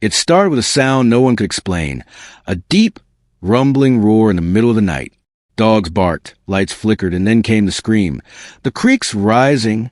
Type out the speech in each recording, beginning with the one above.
It started with a sound no one could explain, a deep, rumbling roar in the middle of the night. Dogs barked, lights flickered, and then came the scream. The creek's rising.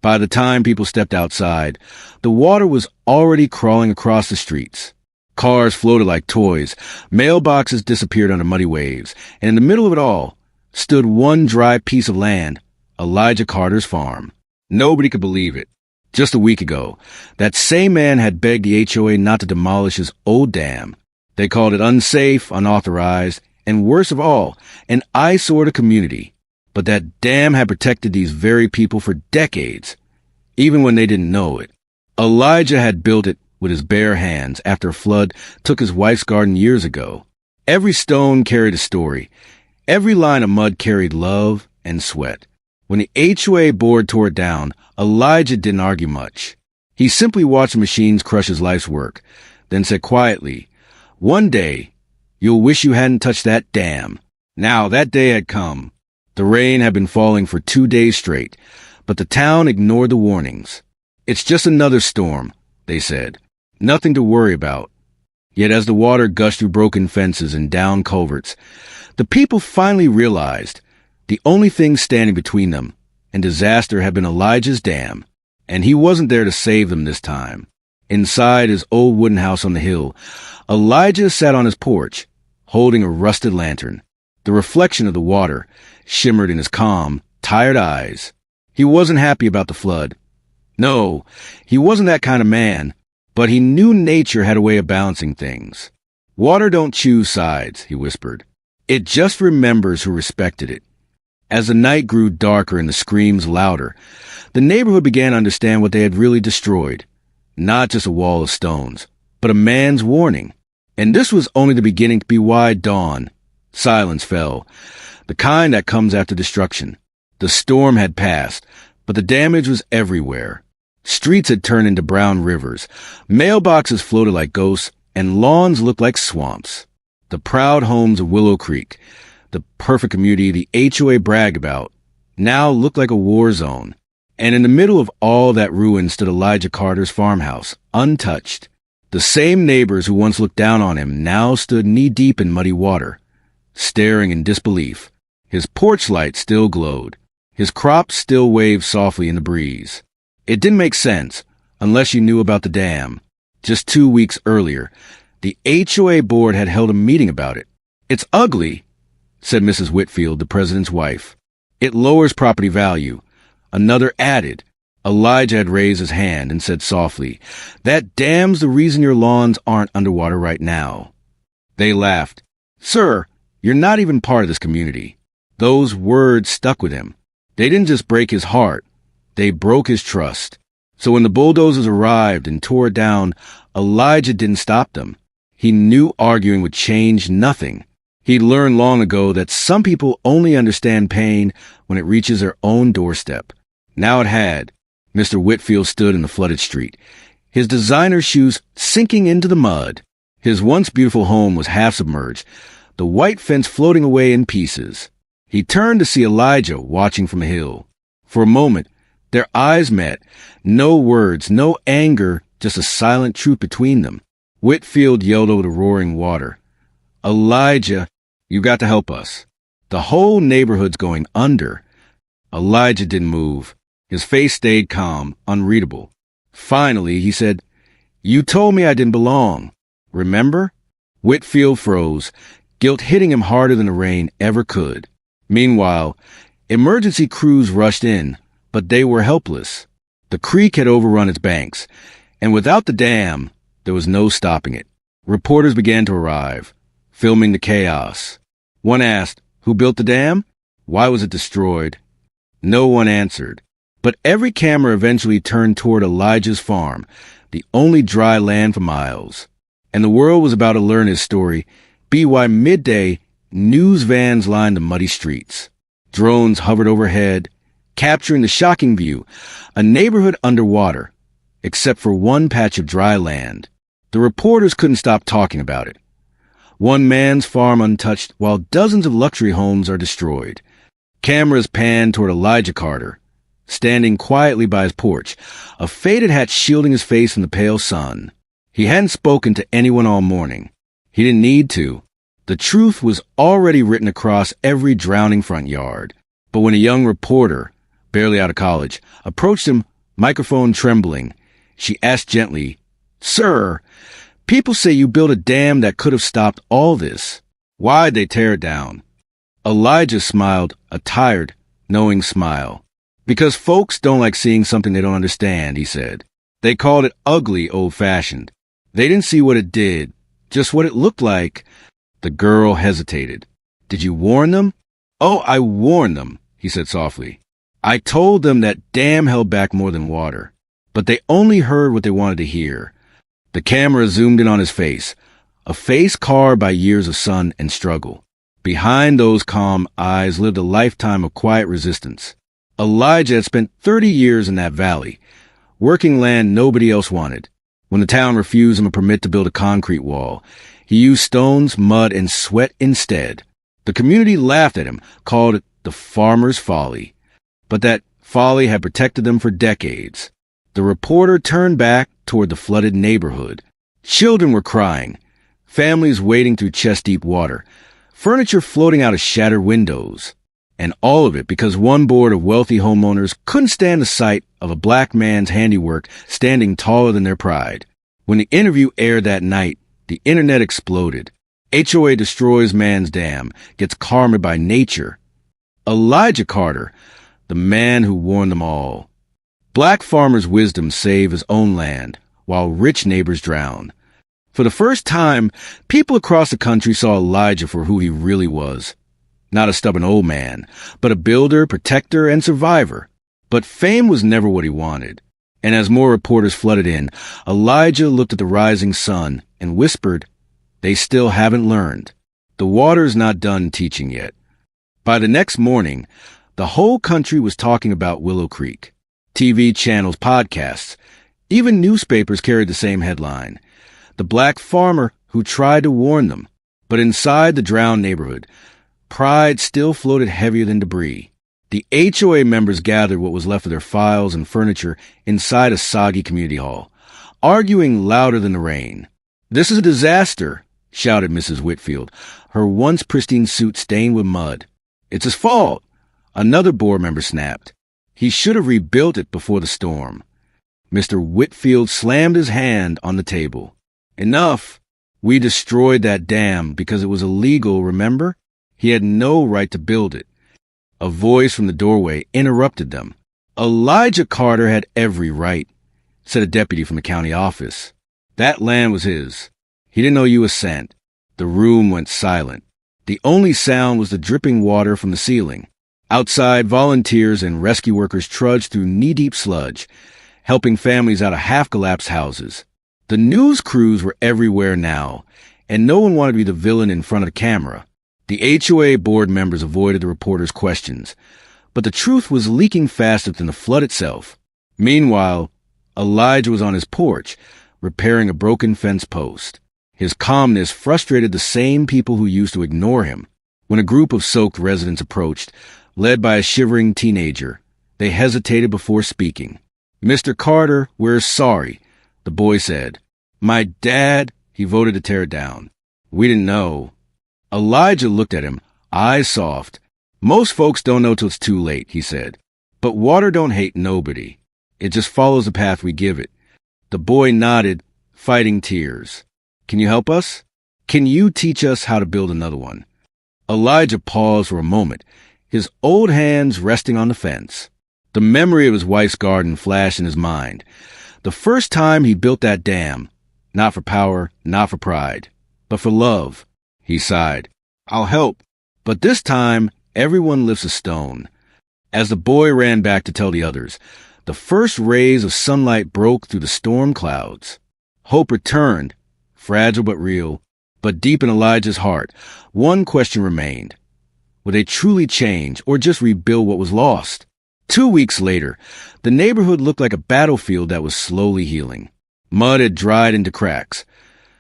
By the time people stepped outside, the water was already crawling across the streets. Cars floated like toys, mailboxes disappeared under muddy waves, and in the middle of it all stood one dry piece of land, Elijah Carter's farm. Nobody could believe it. Just a week ago, that same man had begged the HOA not to demolish his old dam. They called it unsafe, unauthorized, and worst of all, an eyesore to community. But that dam had protected these very people for decades, even when they didn't know it. Elijah had built it with his bare hands after a flood took his wife's garden years ago. Every stone carried a story. Every line of mud carried love and sweat. When the HOA board tore it down, Elijah didn't argue much. He simply watched the machines crush his life's work, then said quietly, "One day, you'll wish you hadn't touched that dam." Now that day had come. The rain had been falling for 2 days straight, but the town ignored the warnings. "It's just another storm," they said. "Nothing to worry about." Yet as the water gushed through broken fences and down culverts, the people finally realized the only thing standing between them and disaster had been Elijah's dam, and he wasn't there to save them this time. Inside his old wooden house on the hill, Elijah sat on his porch, holding a rusted lantern. The reflection of the water shimmered in his calm, tired eyes. He wasn't happy about the flood. No, he wasn't that kind of man, but he knew nature had a way of balancing things. "Water don't choose sides," he whispered. "It just remembers who respected it." As the night grew darker and the screams louder, the neighborhood began to understand what they had really destroyed. Not just a wall of stones, but a man's warning. And this was only the beginning to be wide dawn. Silence fell, the kind that comes after destruction. The storm had passed, but the damage was everywhere. Streets had turned into brown rivers, mailboxes floated like ghosts, and lawns looked like swamps. The proud homes of Willow Creek, the perfect community the HOA bragged about, now looked like a war zone. And in the middle of all that ruin stood Elijah Carter's farmhouse, untouched. The same neighbors who once looked down on him now stood knee-deep in muddy water, staring in disbelief. His porch light still glowed. His crops still waved softly in the breeze. It didn't make sense, unless you knew about the dam. Just 2 weeks earlier, the HOA board had held a meeting about it. "It's ugly," said Mrs. Whitfield, the president's wife. "It lowers property value." Another added. Elijah had raised his hand and said softly, "That dam's the reason your lawns aren't underwater right now." They laughed. "Sir, you're not even part of this community." Those words stuck with him. They didn't just break his heart, they broke his trust. So when the bulldozers arrived and tore it down, Elijah didn't stop them. He knew arguing would change nothing. He'd learned long ago that some people only understand pain when it reaches their own doorstep. Now it had. Mr. Whitfield stood in the flooded street, his designer shoes sinking into the mud. His once beautiful home was half submerged, the white fence floating away in pieces. He turned to see Elijah watching from a hill. For a moment, their eyes met. No words, no anger, just a silent truth between them. Whitfield yelled over the roaring water, "Elijah, you got to help us. The whole neighborhood's going under." Elijah didn't move. His face stayed calm, unreadable. Finally, he said, "You told me I didn't belong. Remember?" Whitfield froze, guilt hitting him harder than the rain ever could. Meanwhile, emergency crews rushed in, but they were helpless. The creek had overrun its banks, and without the dam, there was no stopping it. Reporters began to arrive, filming the chaos. One asked, "Who built the dam? Why was it destroyed?" No one answered. But every camera eventually turned toward Elijah's farm, the only dry land for miles. And the world was about to learn his story. By midday, news vans lined the muddy streets. Drones hovered overhead, capturing the shocking view, a neighborhood underwater, except for one patch of dry land. The reporters couldn't stop talking about it. One man's farm untouched, while dozens of luxury homes are destroyed. Cameras panned toward Elijah Carter, standing quietly by his porch, a faded hat shielding his face from the pale sun. He hadn't spoken to anyone all morning. He didn't need to. The truth was already written across every drowning front yard. But when a young reporter, barely out of college, approached him, microphone trembling, she asked gently, "Sir, people say you built a dam that could have stopped all this. Why'd they tear it down?" Elijah smiled, a tired, knowing smile. "Because folks don't like seeing something they don't understand," he said. "They called it ugly, old-fashioned. They didn't see what it did, just what it looked like." The girl hesitated. "Did you warn them?" "Oh, I warned them," he said softly. "I told them that dam held back more than water. But they only heard what they wanted to hear." The camera zoomed in on his face, a face carved by years of sun and struggle. Behind those calm eyes lived a lifetime of quiet resistance. Elijah had spent 30 years in that valley, working land nobody else wanted. When the town refused him a permit to build a concrete wall, he used stones, mud, and sweat instead. The community laughed at him, called it the farmer's folly. But that folly had protected them for decades. The reporter turned back toward the flooded neighborhood. Children were crying, families wading through chest-deep water, furniture floating out of shattered windows. And all of it because one board of wealthy homeowners couldn't stand the sight of a black man's handiwork standing taller than their pride. When the interview aired that night, the internet exploded. HOA destroys man's dam, gets karma by nature. Elijah Carter, the man who warned them all. Black farmers' wisdom save his own land, while rich neighbors drown. For the first time, people across the country saw Elijah for who he really was. Not a stubborn old man, but a builder, protector, and survivor. But fame was never what he wanted. And as more reporters flooded in, Elijah looked at the rising sun and whispered, "They still haven't learned. The water's not done teaching yet." By the next morning, the whole country was talking about Willow Creek. TV channels, podcasts, even newspapers carried the same headline. The black farmer who tried to warn them. But inside the drowned neighborhood, pride still floated heavier than debris. The HOA members gathered what was left of their files and furniture inside a soggy community hall, arguing louder than the rain. "This is a disaster," shouted Mrs. Whitfield, her once pristine suit stained with mud. "It's his fault," another board member snapped. "He should have rebuilt it before the storm." Mr. Whitfield slammed his hand on the table. "Enough. We destroyed that dam because it was illegal, remember? He had no right to build it." A voice from the doorway interrupted them. "Elijah Carter had every right," said a deputy from the county office. "That land was his. He didn't know you was sent." The room went silent. The only sound was the dripping water from the ceiling. Outside, volunteers and rescue workers trudged through knee-deep sludge, helping families out of half-collapsed houses. The news crews were everywhere now, and no one wanted to be the villain in front of the camera. The HOA board members avoided the reporters' questions, but the truth was leaking faster than the flood itself. Meanwhile, Elijah was on his porch, repairing a broken fence post. His calmness frustrated the same people who used to ignore him. When a group of soaked residents approached, led by a shivering teenager, they hesitated before speaking. "Mr. Carter, we're sorry," the boy said. "My dad, he voted to tear it down. We didn't know." Elijah looked at him, eyes soft. "Most folks don't know till it's too late," he said. "But water don't hate nobody. It just follows the path we give it." The boy nodded, fighting tears. "Can you help us? Can you teach us how to build another one?" Elijah paused for a moment, his old hands resting on the fence. The memory of his wife's garden flashed in his mind. The first time he built that dam, not for power, not for pride, but for love. He sighed. "I'll help." But this time, everyone lifts a stone. As the boy ran back to tell the others, the first rays of sunlight broke through the storm clouds. Hope returned, fragile but real. But deep in Elijah's heart, one question remained. Would they truly change or just rebuild what was lost? 2 weeks later, the neighborhood looked like a battlefield that was slowly healing. Mud had dried into cracks.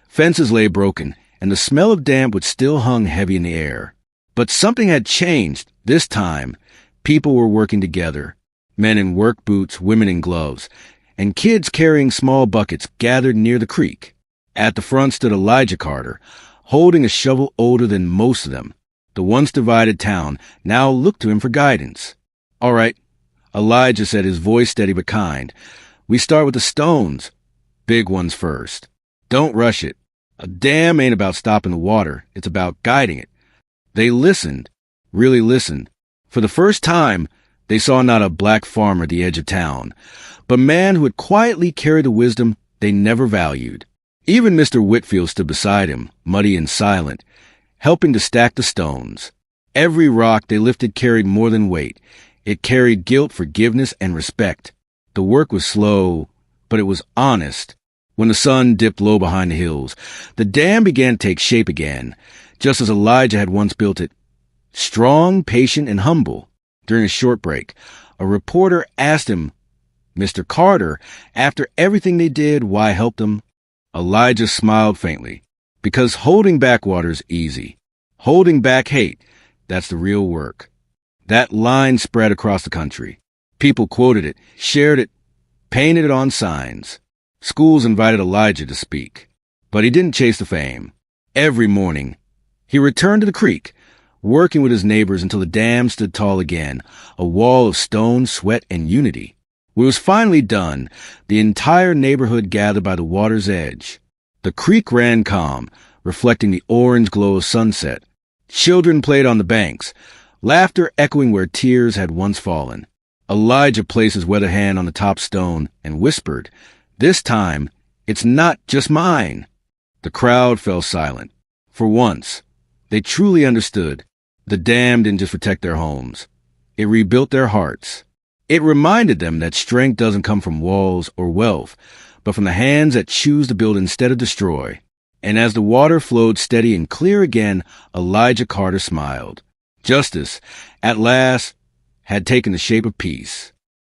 Fences lay broken, and the smell of damp would still hung heavy in the air. But something had changed. This time, people were working together. Men in work boots, women in gloves, and kids carrying small buckets gathered near the creek. At the front stood Elijah Carter, holding a shovel older than most of them. The once divided town now looked to him for guidance. "All right," Elijah said, his voice steady but kind. "We start with the stones. Big ones first. Don't rush it. A dam ain't about stopping the water. It's about guiding it." They listened, really listened. For the first time, they saw not a black farmer at the edge of town, but a man who had quietly carried the wisdom they never valued. Even Mr. Whitfield stood beside him, muddy and silent, helping to stack the stones. Every rock they lifted carried more than weight. It carried guilt, forgiveness, and respect. The work was slow, but it was honest. When the sun dipped low behind the hills, the dam began to take shape again, just as Elijah had once built it. Strong, patient, and humble. During a short break, a reporter asked him, "Mr. Carter, after everything they did, why help them?" Elijah smiled faintly. "Because holding back water's easy. Holding back hate, that's the real work." That line spread across the country. People quoted it, shared it, painted it on signs. Schools invited Elijah to speak. But he didn't chase the fame. Every morning, he returned to the creek, working with his neighbors until the dam stood tall again, a wall of stone, sweat, and unity. When it was finally done, the entire neighborhood gathered by the water's edge. The creek ran calm, reflecting the orange glow of sunset. Children played on the banks, laughter echoing where tears had once fallen. Elijah placed his weathered hand on the top stone and whispered, "This time, it's not just mine." The crowd fell silent. For once, they truly understood. The dam didn't just protect their homes. It rebuilt their hearts. It reminded them that strength doesn't come from walls or wealth, but from the hands that choose to build instead of destroy. And as the water flowed steady and clear again, Elijah Carter smiled. Justice, at last, had taken the shape of peace.